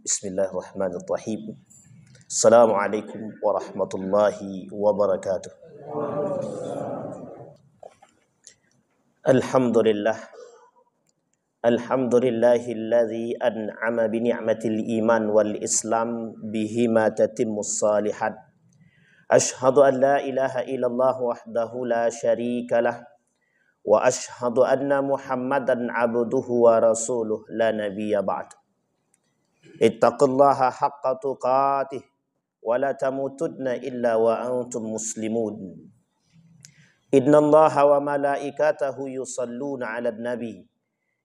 Bismillahirrahmanirrahim. Assalamualaikum warahmatullahi wabarakatuh. Alhamdulillah. Alhamdulillahilladzi an'ama bi ni'matil iman wal islam bihima tatimmus salihat. Ashhadu an la ilaha illallah wahdahu la syarikalah wa ashhadu anna Muhammadan abduhu wa rasuluh la nabiyya ba'd. Ittaqullaha haqqa tuqatih wa la tamutunna illa wa antum muslimun. Innallaha wa malaikatahu yusalluna 'alan nabi.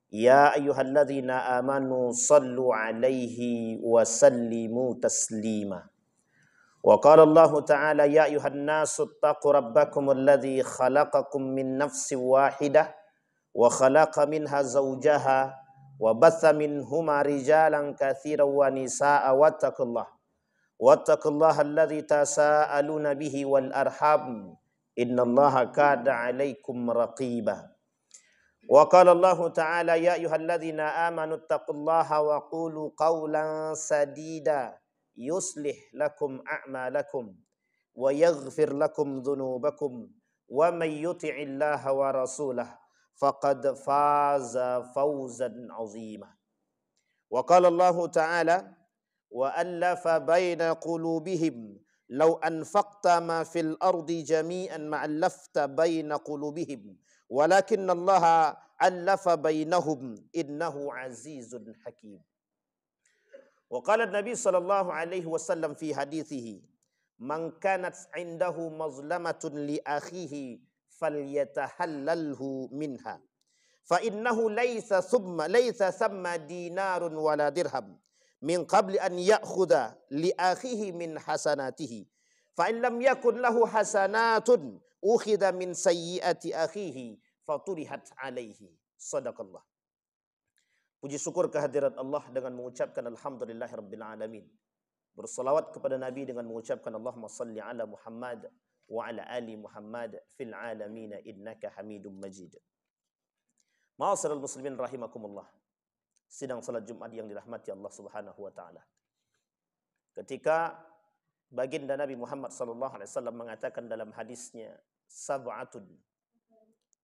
Ya ayyuhalladzina amanu sallu 'alaihi wa sallimu taslima. Wa qala Allah ta'ala ya ayyuhan nasu ittaqu rabbakumul ladzi khalaqakum min nafsin wahidah wa khalaqa minha zawjaha wa batha minhuma rijalan katsiran wa nisaa'a wattaqullaha alladzi tasaaluna bihi wal arham innallaha kana 'alaikum raqiba. Wa qala Allah ta'ala ya ayyuhalladzina amanu ittaqullaha wa qulu qawlan sadida yuslih lakum a'malakum wa yaghfir lakum dhunubakum wa may yuti'illaha wa rasulahu faqad faza fawzan 'azima. Wa qala Allah ta'ala wa allafa baina qulubihim law anfaqta ma fil ardi jami'an ma allafta baina qulubihim walakinna Allah allafa bainahum innahu 'azizun hakim. Wa qala Nabi sallallahu alaihi wasallam fi hadithihi man kanat 'indahu mazlamatun li akhihi falyatahallalhu minha fa innahu laysa thumma dinarun wala dirham min qabli an ya'khudha li akhihi min hasanatihi fa in lam yakun lahu hasanatun ukhidha min sayyiati akhihi faturihat alaihi. Sadaqallah. Puji syukur kehadirat Allah dengan mengucapkan alhamdulillahirabbil alamin. Bersalawat kepada Nabi dengan mengucapkan Allahumma salli ala Muhammad wa ala ali Muhammad fil alamin innaka Hamidum Majid. Ma'asyiral muslimin rahimakumullah. Sidang salat Jumat yang dirahmati Allah Subhanahu wa taala. Ketika baginda Nabi Muhammad sallallahu alaihi wasallam mengatakan dalam hadisnya sab'atun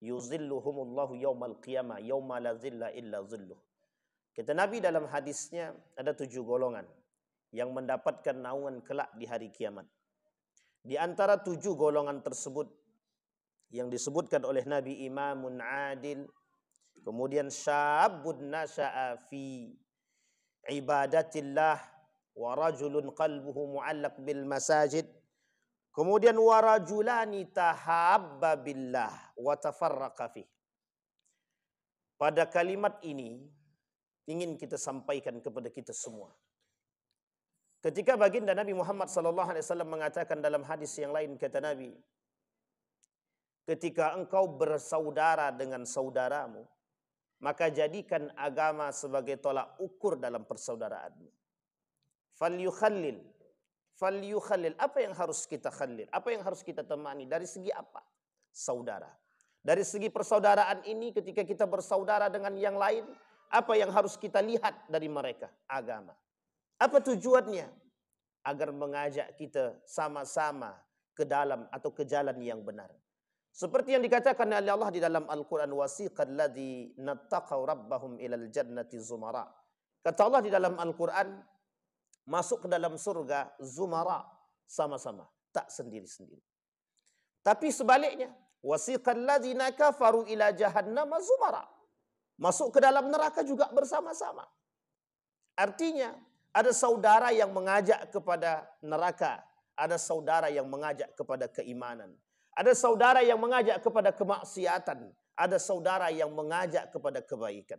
yuzilluhumullahu yaumal qiyamah yauma la zilla illa zilluh. Kata Nabi dalam hadisnya ada 7 golongan yang mendapatkan naungan kelak di hari kiamat. Di antara 7 golongan tersebut yang disebutkan oleh Nabi imamun adil, kemudian syabun nasha'a fi ibadatillah wa rajulun qalbuhu mu'allaq bil masajid, kemudian wa rajulani tahabba billah wa tafarraqa fi. Pada kalimat ini ingin kita sampaikan kepada kita semua. Ketika baginda Nabi Muhammad sallallahu alaihi wasallam mengatakan dalam hadis yang lain, kata Nabi, ketika engkau bersaudara dengan saudaramu, maka jadikan agama sebagai tolak ukur dalam persaudaraanmu. Falyukhallil. Apa yang harus kita khalil? Apa yang harus kita temani? Dari segi apa? Saudara. Dari segi persaudaraan ini, ketika kita bersaudara dengan yang lain, apa yang harus kita lihat dari mereka? Agama. Apa tujuannya? Agar mengajak kita sama-sama ke dalam atau ke jalan yang benar. Seperti yang dikatakan oleh Allah di dalam Al-Quran, wasiqal ladzina taqaw rabbahum ilal jannati zumara. Kata Allah di dalam Al-Quran, masuk ke dalam surga zumara, sama-sama, tak sendiri-sendiri. Tapi sebaliknya, wasiqal ladzina kafaru ila jahannama zumara. Masuk ke dalam neraka juga bersama-sama. Artinya, ada saudara yang mengajak kepada neraka, ada saudara yang mengajak kepada keimanan, ada saudara yang mengajak kepada kemaksiatan, ada saudara yang mengajak kepada kebaikan.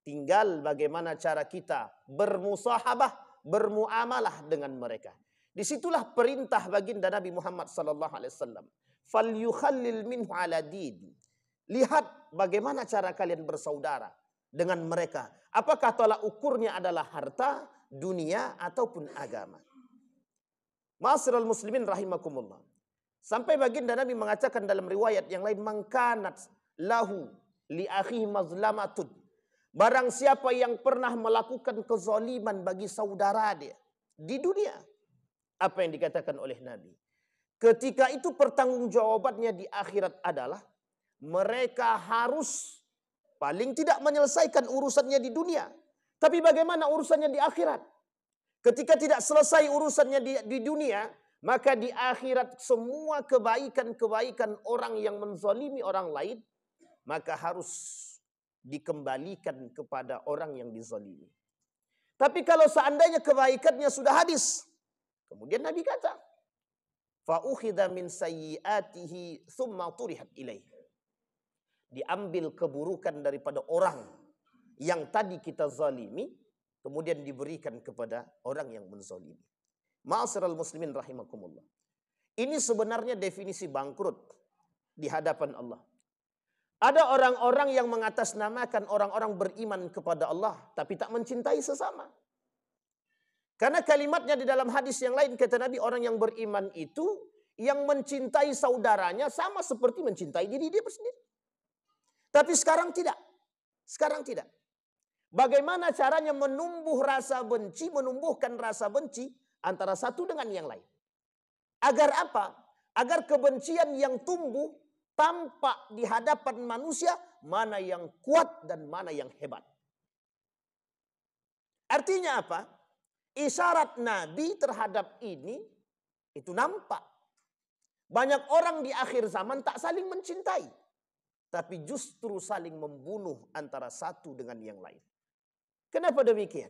Tinggal bagaimana cara kita bermusahabah, bermuamalah dengan mereka. Disitulah perintah baginda Nabi Muhammad sallallahu alaihi wasallam. Falyukhallil minhu ala din. Lihat bagaimana cara kalian bersaudara dengan mereka. Apakah tolak ukurnya adalah harta, dunia, ataupun agama. Ma'asyiral muslimin rahimakumullah. Sampai baginda Nabi mengatakan dalam riwayat yang lain, man kanat lahu li akhihi mazlamatun Barang siapa yang pernah melakukan kezaliman bagi saudara dia di dunia, apa yang dikatakan oleh Nabi? Ketika itu pertanggungjawabannya di akhirat adalah mereka harus paling tidak menyelesaikan urusannya di dunia. Tapi bagaimana urusannya di akhirat? Ketika tidak selesai urusannya di dunia, maka di akhirat semua kebaikan-kebaikan orang yang menzalimi orang lain, maka harus dikembalikan kepada orang yang dizalimi. Tapi kalau seandainya kebaikannya sudah habis, kemudian Nabi kata, fa'ukhidha min sayyiatihi thumma turihat ilaih. Diambil keburukan daripada orang yang tadi kita zalimi, kemudian diberikan kepada orang yang menzalimi. Ma'asyiral muslimin rahimakumullah. Ini sebenarnya definisi bangkrut di hadapan Allah. Ada orang-orang yang mengatasnamakan orang-orang beriman kepada Allah, tapi tak mencintai sesama. Karena kalimatnya di dalam hadis yang lain, kata Nabi, orang yang beriman itu yang mencintai saudaranya sama seperti mencintai diri dia sendiri. Tapi sekarang tidak. Sekarang tidak. Bagaimana caranya menumbuhkan rasa benci antara satu dengan yang lain? Agar apa? Agar kebencian yang tumbuh tampak di hadapan manusia mana yang kuat dan mana yang hebat. Artinya apa? Isyarat Nabi terhadap ini itu nampak. Banyak orang di akhir zaman tak saling mencintai, tapi justru saling membunuh antara satu dengan yang lain. Kenapa demikian?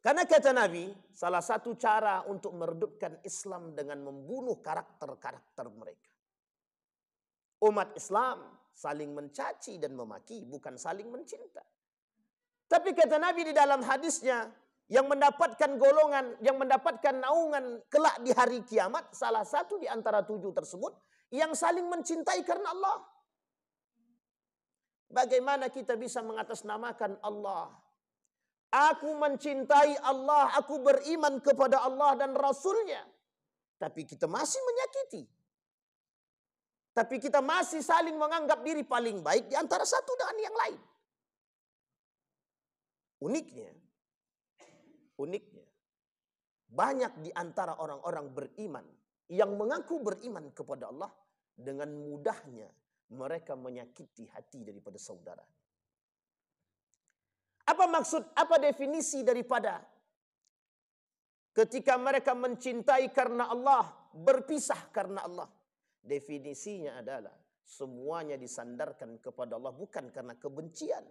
Karena kata Nabi, salah satu cara untuk meredupkan Islam dengan membunuh karakter-karakter mereka. Umat Islam saling mencaci dan memaki, bukan saling mencinta. Tapi kata Nabi di dalam hadisnya, yang mendapatkan golongan, yang mendapatkan naungan kelak di hari kiamat, salah satu di antara 7 tersebut, yang saling mencintai karena Allah. Bagaimana kita bisa mengatasnamakan Allah? Aku mencintai Allah, aku beriman kepada Allah dan Rasulnya. Tapi kita masih menyakiti. Tapi kita masih saling menganggap diri paling baik di antara satu dengan yang lain. Uniknya, banyak di antara orang-orang beriman yang mengaku beriman kepada Allah, dengan mudahnya mereka menyakiti hati daripada saudara. Apa maksud, apa definisi daripada ketika mereka mencintai karena Allah, berpisah karena Allah? Definisinya adalah semuanya disandarkan kepada Allah, bukan karena kebencian,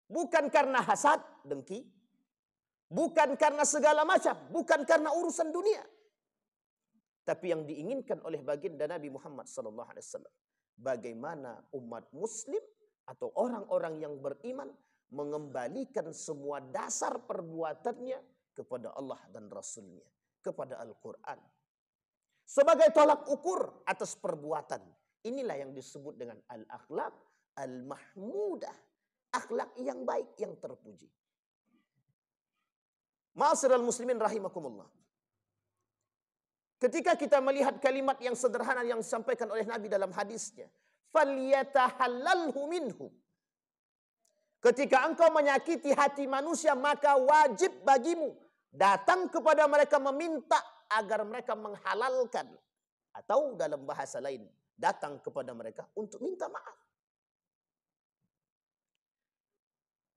bukan karena hasad, dengki, bukan karena segala macam, bukan karena urusan dunia. Tapi yang diinginkan oleh baginda Nabi Muhammad SAW, bagaimana umat muslim atau orang-orang yang beriman mengembalikan semua dasar perbuatannya kepada Allah dan Rasulnya, kepada Al-Quran. Sebagai tolak ukur atas perbuatan. Inilah yang disebut dengan al-akhlak al-mahmudah. Akhlak yang baik, yang terpuji. Ma'asyiral muslimin rahimakumullah. Ketika kita melihat kalimat yang sederhana yang disampaikan oleh Nabi dalam hadisnya, falyatahallalhu minhu. Ketika engkau menyakiti hati manusia, maka wajib bagimu datang kepada mereka meminta agar mereka menghalalkan. Atau dalam bahasa lain, datang kepada mereka untuk minta maaf.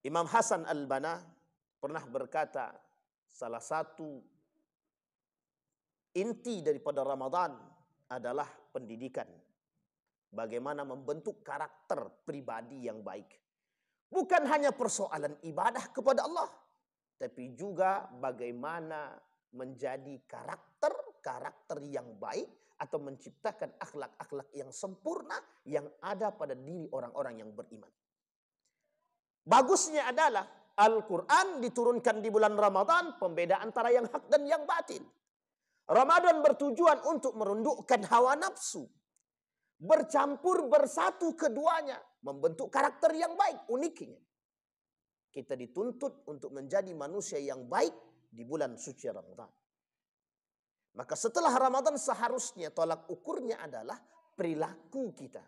Imam Hasan Al-Banna pernah berkata, salah satu inti daripada Ramadan adalah pendidikan. Bagaimana membentuk karakter pribadi yang baik. Bukan hanya persoalan ibadah kepada Allah, tapi juga bagaimana menjadi karakter yang baik atau menciptakan akhlak-akhlak yang sempurna yang ada pada diri orang-orang yang beriman. Bagusnya adalah Al-Quran diturunkan di bulan Ramadan, pembeda antara yang hak dan yang batil. Ramadan bertujuan untuk merundukkan hawa nafsu, bercampur bersatu keduanya, membentuk karakter yang baik. Uniknya, kita dituntut untuk menjadi manusia yang baik di bulan suci Ramadan. Maka setelah Ramadan seharusnya tolak ukurnya adalah perilaku kita.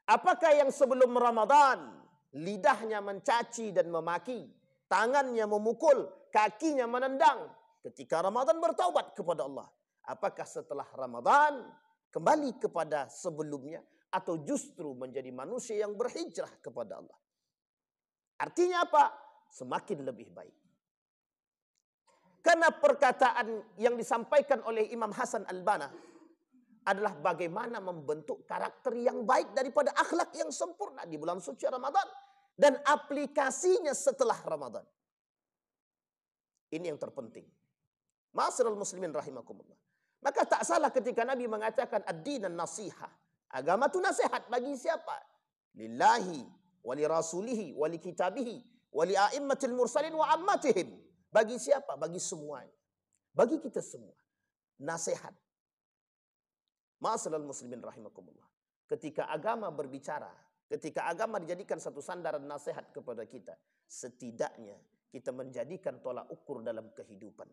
Apakah yang sebelum Ramadan lidahnya mencaci dan memaki, tangannya memukul, kakinya menendang. Ketika Ramadan bertaubat kepada Allah. Apakah setelah Ramadan kembali kepada sebelumnya atau justru menjadi manusia yang berhijrah kepada Allah? Artinya apa? Semakin lebih baik. Karena perkataan yang disampaikan oleh Imam Hasan Al-Banna adalah bagaimana membentuk karakter yang baik daripada akhlak yang sempurna di bulan suci Ramadan dan aplikasinya setelah Ramadan. Ini yang terpenting. Ma'asyiral muslimin rahimakumullah. Maka tak salah ketika Nabi mengatakan ad-din an-nasihah. Agama itu nasihat bagi siapa? Lillahi wa li rasulihi wa li kitabihi wa li a'immatil mursalin wa ammatihim. Bagi siapa? Bagi semuanya. Bagi kita semua. Nasihat. Ma'asyiral muslimin rahimakumullah. Ketika agama berbicara, ketika agama dijadikan satu sandaran nasihat kepada kita, setidaknya kita menjadikan tolak ukur dalam kehidupan.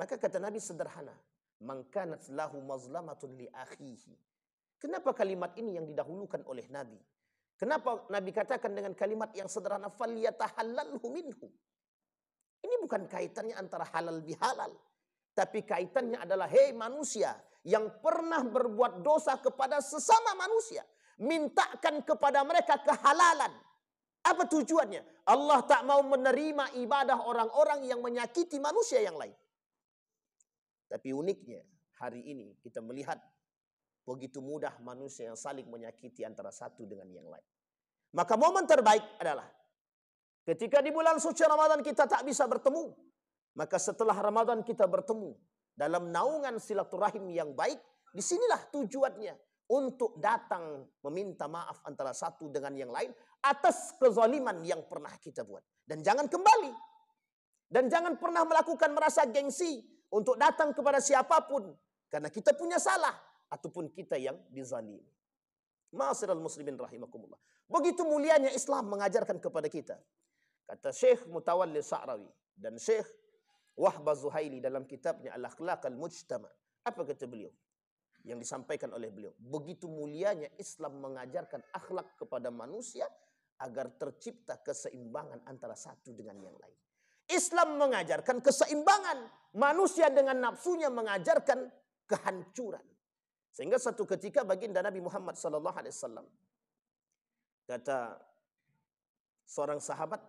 Maka kata Nabi sederhana, man kanat lahu mazlamatun li akhihi. Kenapa kalimat ini yang didahulukan oleh Nabi? Kenapa Nabi katakan dengan kalimat yang sederhana, falyatahallalhu minhu? Ini bukan kaitannya antara halal bihalal, tapi kaitannya adalah, hei manusia yang pernah berbuat dosa kepada sesama manusia, mintakan kepada mereka kehalalan. Apa tujuannya? Allah tak mau menerima ibadah orang-orang yang menyakiti manusia yang lain. Tapi uniknya, hari ini kita melihat begitu mudah manusia yang saling menyakiti antara satu dengan yang lain. Maka momen terbaik adalah ketika di bulan suci Ramadan kita tak bisa bertemu, maka setelah Ramadan kita bertemu dalam naungan silaturahim yang baik. Disinilah tujuannya, untuk datang meminta maaf antara satu dengan yang lain atas kezaliman yang pernah kita buat. Dan jangan kembali. Dan jangan pernah melakukan merasa gengsi untuk datang kepada siapapun karena kita punya salah ataupun kita yang dizalimi. Ma'asyiral muslimin rahimakumullah. Begitu mulianya Islam mengajarkan kepada kita. Kata Syekh Mutawalli Sa'rawi dan Syekh Wahbah Zuhaili dalam kitabnya Al-Akhlaq Al-Mujtama. Apa kata beliau? Yang disampaikan oleh beliau. Begitu mulianya Islam mengajarkan akhlak kepada manusia agar tercipta keseimbangan antara satu dengan yang lain. Islam mengajarkan keseimbangan. Manusia dengan nafsunya mengajarkan kehancuran. Sehingga satu ketika baginda Nabi Muhammad SAW kata seorang sahabat,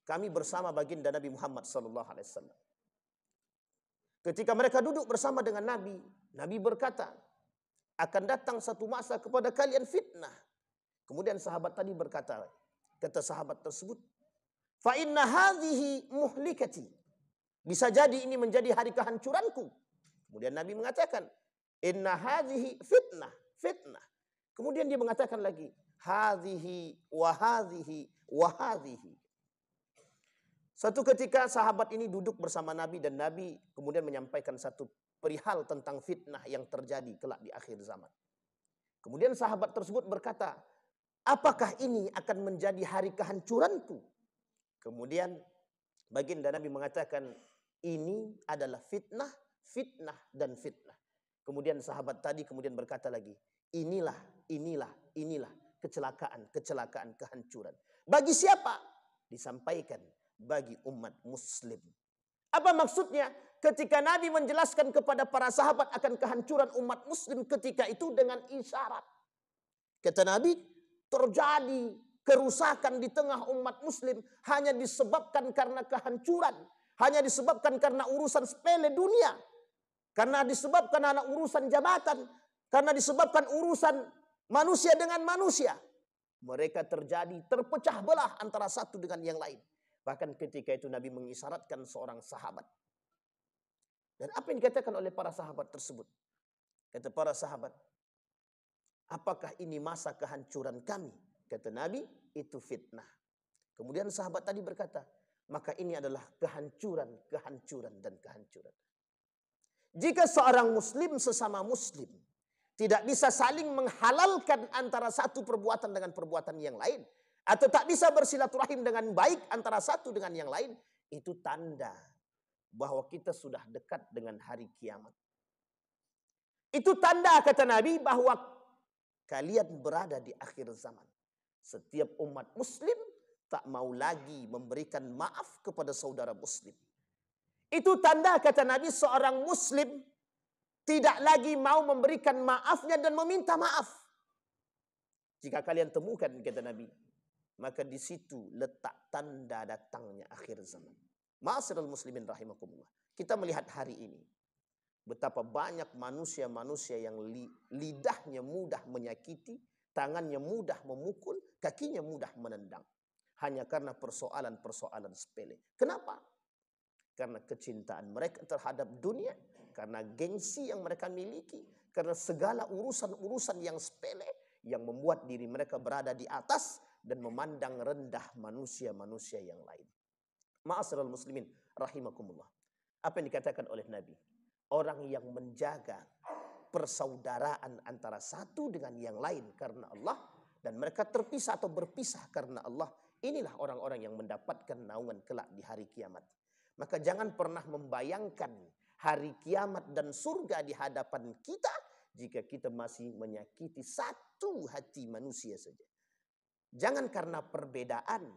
kami bersama baginda Nabi Muhammad SAW. Ketika mereka duduk bersama dengan Nabi, Nabi berkata, akan datang satu masa kepada kalian fitnah. Kemudian sahabat tadi berkata, kata sahabat tersebut, fa inna hadhihi muhlikati. Bisa jadi ini menjadi hari kehancuranku. Kemudian Nabi mengatakan, inna hadhihi fitnah, fitnah. Kemudian dia mengatakan lagi, hadhihi wa hadhihi wa hadhihi. Satu ketika sahabat ini duduk bersama Nabi dan Nabi kemudian menyampaikan satu perihal tentang fitnah yang terjadi kelak di akhir zaman. Kemudian sahabat tersebut berkata, apakah ini akan menjadi hari kehancuranku? Kemudian baginda Nabi mengatakan, ini adalah fitnah, fitnah dan fitnah. Kemudian sahabat tadi kemudian berkata lagi, inilah kecelakaan, kehancuran. Bagi siapa? Disampaikan bagi umat muslim. Apa maksudnya? Ketika Nabi menjelaskan kepada para sahabat akan kehancuran umat muslim ketika itu dengan isyarat. Kata Nabi, terjadi kerusakan di tengah umat muslim hanya disebabkan karena kehancuran. Hanya disebabkan karena urusan sepele dunia. Karena disebabkan karena urusan jabatan. Karena disebabkan urusan manusia dengan manusia. Mereka terjadi terpecah belah antara satu dengan yang lain. Bahkan ketika itu Nabi mengisyaratkan seorang sahabat. Dan apa yang dikatakan oleh para sahabat tersebut? Kata para sahabat, apakah ini masa kehancuran kami? Kata Nabi, itu fitnah. Kemudian sahabat tadi berkata, maka ini adalah kehancuran, dan kehancuran. Jika seorang muslim sesama muslim tidak bisa saling menghalalkan antara satu perbuatan dengan perbuatan yang lain, atau tak bisa bersilaturahim dengan baik antara satu dengan yang lain, itu tanda bahwa kita sudah dekat dengan hari kiamat. Itu tanda, kata Nabi, bahwa kalian berada di akhir zaman. Setiap umat muslim tak mau lagi memberikan maaf kepada saudara muslim. Itu tanda, kata Nabi, seorang muslim tidak lagi mau memberikan maafnya dan meminta maaf. Jika kalian temukan, kata Nabi, maka di situ letak tanda datangnya akhir zaman. Ma'asyiral muslimin rahimakumullah. Kita melihat hari ini betapa banyak manusia-manusia yang lidahnya mudah menyakiti, tangannya mudah memukul, kakinya mudah menendang. Hanya karena persoalan-persoalan sepele. Kenapa? Karena kecintaan mereka terhadap dunia, karena gengsi yang mereka miliki, karena segala urusan-urusan yang sepele yang membuat diri mereka berada di atas dan memandang rendah manusia-manusia yang lain. Ma'asyiral muslimin rahimakumullah. Apa yang dikatakan oleh Nabi? Orang yang menjaga persaudaraan antara satu dengan yang lain karena Allah, dan mereka terpisah atau berpisah karena Allah, inilah orang-orang yang mendapatkan naungan kelak di hari kiamat. Maka jangan pernah membayangkan hari kiamat dan surga di hadapan kita jika kita masih menyakiti satu hati manusia saja. Jangan karena perbedaan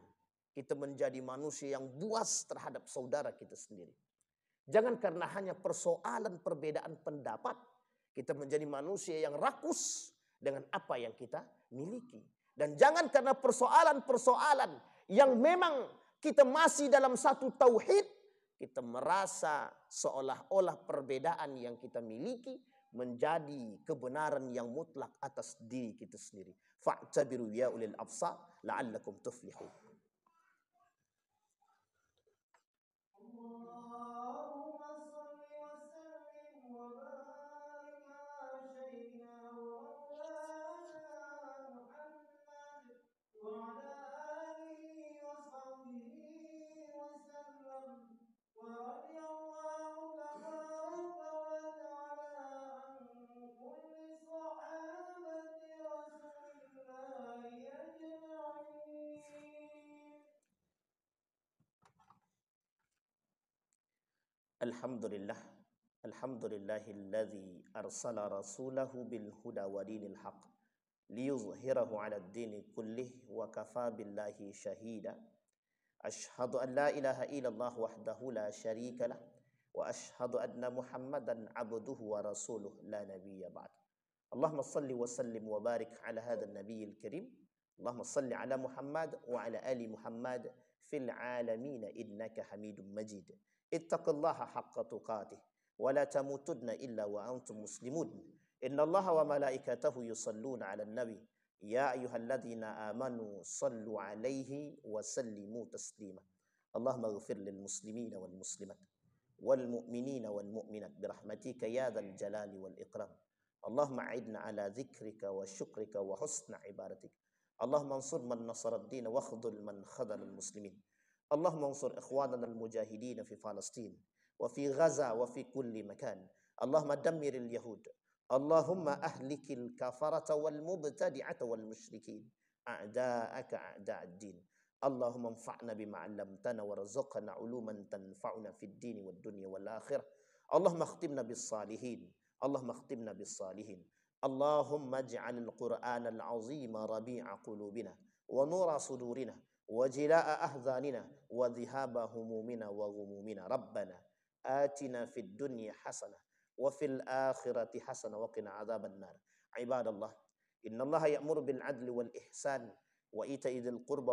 kita menjadi manusia yang buas terhadap saudara kita sendiri. Jangan karena hanya persoalan perbedaan pendapat kita menjadi manusia yang rakus dengan apa yang kita miliki. Dan jangan karena persoalan-persoalan yang memang kita masih dalam satu tauhid, kita merasa seolah-olah perbedaan yang kita miliki menjadi kebenaran yang mutlak atas diri kita sendiri. Fa'tabiru ya ulil absar la'allakum tuflihun. Alhamdulillah. Alhamdulillahilladzi arsala rasulahu bil huda wa dinil haq liyuzhirahu 'ala ad-dini kullih wa kafa billahi shahida. Ashhadu an la ilaha illallah wahdahu la syarika lah wa ashhadu anna Muhammadan 'abduhu wa rasuluh la nabiyya ba'd. Allahumma salli wa sallim wa barik 'ala hadzal nabiyil karim. Allahumma salli 'ala Muhammad wa 'ala ali Muhammad fil 'alamin innaka Hamidum Majid. Ittaqillaha haqqa tuqatih wa la tamutunna illa wa antum muslimun. Innallaha wa malaikatahu yusalluna 'alan nabi ya ayyuhalladzina amanu sallu 'alaihi wa sallimu taslima. Allahumma ighfir lil muslimina wal muslimat wal mu'minina wal mu'minat birahmatika ya dzal jalali wal ikram. Allahumma a'idna 'ala dzikrika wa syukrika wa husna ibadatik. Allahumma ansur man nasara ad-din wa khudhul man khadhala al-muslimin. Allahumma ansur ikhwanana al-mujahidin fi Palestin wa fi Gaza wa fi kulli makan. Allahumma dammiril yahud. Allahumma ahlikil kafarata wal mubtadi'ata wal musyrikin. A'da'aka a'da'ad din. Allahumma anfa'na bima 'allamtana warzuqna 'uluman tanfa'una fid din wad dunya wal akhirah. Allahumma khtimna bis salihin. Allahumma khtimna bis salihin. Allahumma ij'alil Qur'anal 'azima rabi'a qulubina wa nura sudurina وجلاء أحزاننا وذهاب همومنا وغمومنا. ربنا آتنا في الدنيا حسنة وفي الآخرة حسنة وقنا عذاب النار. عباد الله إن الله يأمر بالعدل والإحسان وإيتاء ذي القربى